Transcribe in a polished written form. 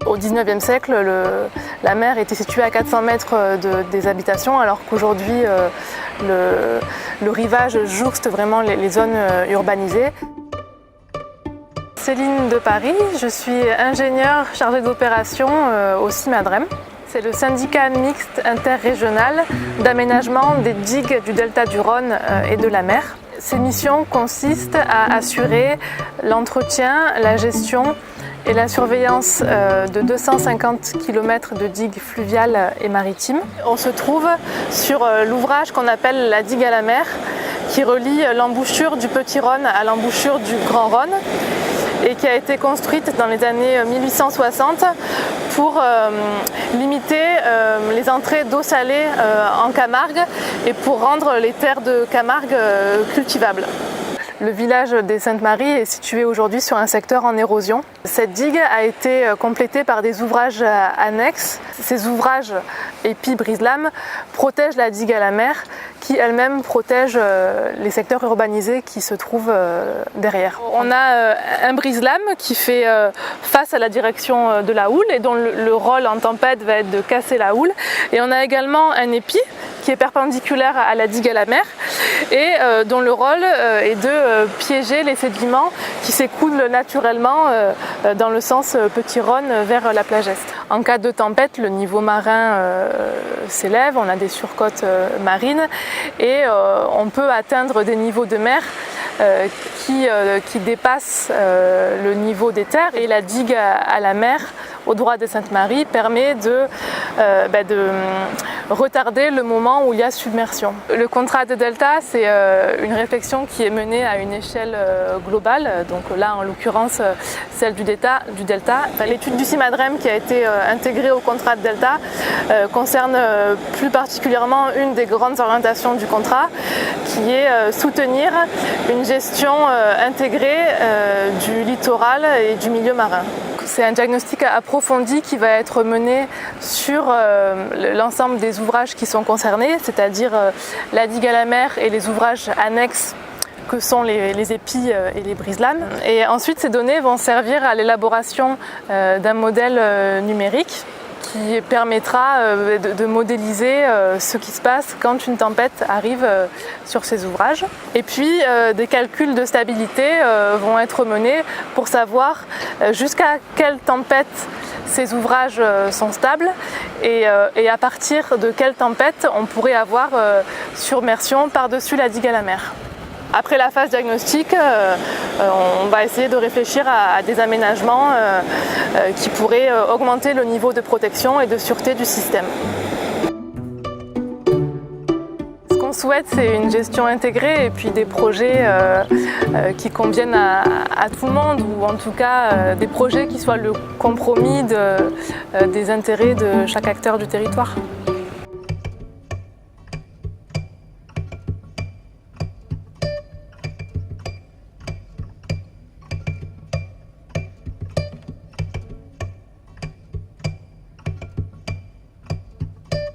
Au XIXe siècle, la mer était située à 400 mètres des habitations, alors qu'aujourd'hui, le rivage jouxte vraiment les zones urbanisées. Céline de Paris, je suis ingénieure chargée d'opération au CIMADREM. C'est le syndicat mixte interrégional d'aménagement des digues du delta du Rhône et de la mer. Ces missions consistent à assurer l'entretien, la gestion et la surveillance de 250 km de digues fluviales et maritimes. On se trouve sur l'ouvrage qu'on appelle la digue à la mer, qui relie l'embouchure du Petit Rhône à l'embouchure du Grand Rhône, et qui a été construite dans les années 1860 pour limiter les entrées d'eau salée en Camargue et pour rendre les terres de Camargue cultivables. Le village des Saintes-Maries est situé aujourd'hui sur un secteur en érosion. Cette digue a été complétée par des ouvrages annexes. Ces ouvrages épis-brise-lames protègent la digue à la mer, qui elle-même protège les secteurs urbanisés qui se trouvent derrière. On a un brise-lame qui fait face à la direction de la houle et dont le rôle en tempête va être de casser la houle. Et on a également un épi qui est perpendiculaire à la digue à la mer et dont le rôle est de piéger les sédiments qui s'écoulent naturellement dans le sens Petit Rhône vers la plage est. En cas de tempête, le niveau marin s'élève, on a des surcôtes marines et on peut atteindre des niveaux de mer qui dépassent le niveau des terres, et la digue à la mer au droit des Saintes-Maries permet de retarder le moment où il y a submersion. Le contrat de delta, c'est une réflexion qui est menée à une échelle globale, donc là en l'occurrence celle du delta. L'étude du CIMADREM qui a été intégrée au contrat de delta concerne plus particulièrement une des grandes orientations du contrat, qui est soutenir une gestion intégrée du littoral et du milieu marin. C'est un diagnostic approfondi qui va être mené sur l'ensemble des ouvrages qui sont concernés, c'est-à-dire la digue à la mer et les ouvrages annexes que sont les épis et les brise-lames. Et ensuite, ces données vont servir à l'élaboration d'un modèle numérique qui permettra de modéliser ce qui se passe quand une tempête arrive sur ces ouvrages. Et puis des calculs de stabilité vont être menés pour savoir jusqu'à quelle tempête ces ouvrages sont stables et à partir de quelle tempête on pourrait avoir submersion par-dessus la digue à la mer. Après la phase diagnostique, on va essayer de réfléchir à des aménagements qui pourraient augmenter le niveau de protection et de sûreté du système. Ce qu'on souhaite, c'est une gestion intégrée et puis des projets qui conviennent à tout le monde, ou en tout cas des projets qui soient le compromis des intérêts de chaque acteur du territoire.